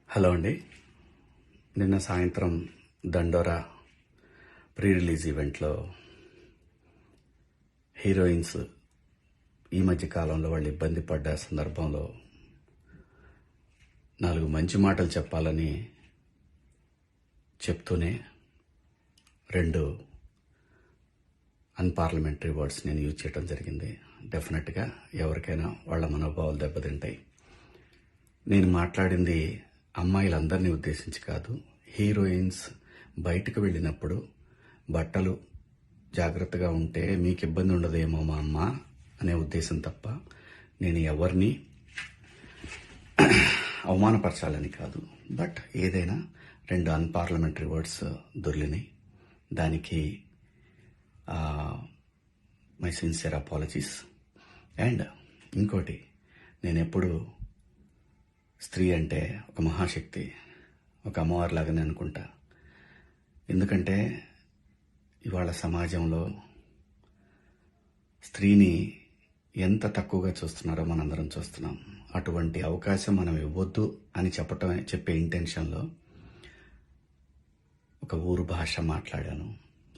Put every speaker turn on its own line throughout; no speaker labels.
Hello అండి. నిన్న సాయంత్రం దండోరా ప్రీ రిలీజ్ ఈవెంట్లో హీరోయిన్స్ ఈ మధ్య కాలంలో వాళ్ళు ఇబ్బంది పడ్డ సందర్భంలో 4 మంచి మాటలు చెప్పాలని చెప్తూనే 2 అన్పార్లమెంటరీ వర్డ్స్ నేను యూజ్ చేయడం జరిగింది. డెఫినెట్గా ఎవరికైనా వాళ్ళ మనోభావాలు దెబ్బతింటాయి. నేను మాట్లాడింది అమ్మాయిలందరినీ ఉద్దేశించి కాదు. హీరోయిన్స్ బయటకు వెళ్ళినప్పుడు బట్టలు జాగ్రత్తగా ఉంటే మీకు ఇబ్బంది ఉండదేమో మా అమ్మ అనే ఉద్దేశం తప్ప నేను ఎవరిని అవమానపరచాలని కాదు. బట్ ఏదైనా 2 అన్పార్లమెంటరీ వర్డ్స్ దొర్లినాయి. దానికి మై సిన్సియర్ అపాలజీస్. అండ్ ఇంకోటి, నేను ఎప్పుడు స్త్రీ అంటే ఒక మహాశక్తి, ఒక అమ్మవారిలాగానే అనుకుంటా. ఎందుకంటే ఇవాళ సమాజంలో స్త్రీని ఎంత తక్కువగా చూస్తున్నారో మనందరం చూస్తున్నాం. అటువంటి అవకాశం మనం ఇవ్వద్దు అని చెప్పే ఇంటెన్షన్లో ఒక ఊరు భాష మాట్లాడాను.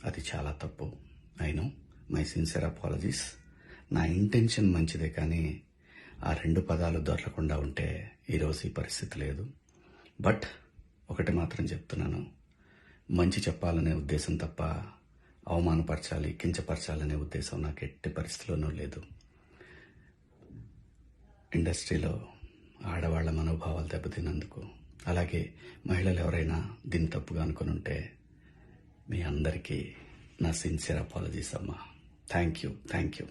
అది చాలా తప్పు. I know, my sincere apologies. నా ఇంటెన్షన్ మంచిదే, కానీ ఆ 2 పదాలు దొరకకుండా ఉంటే ఈరోజు ఈ పరిస్థితి లేదు. బట్ ఒకటి మాత్రం చెప్తున్నాను, మంచి చెప్పాలనే ఉద్దేశం తప్ప అవమానపరచాలి, కించపరచాలనే ఉద్దేశం నాకు ఎట్టి పరిస్థితిలోనూ లేదు. ఇండస్ట్రీలో ఆడవాళ్ల మనోభావాలు దెబ్బతిన్నందుకు, అలాగే మహిళలు ఎవరైనా దీన్ని తప్పుగా అనుకుని ఉంటే మీ అందరికీ నా సిన్సియర్ అపాలజీస్ అమ్మా. Thank you.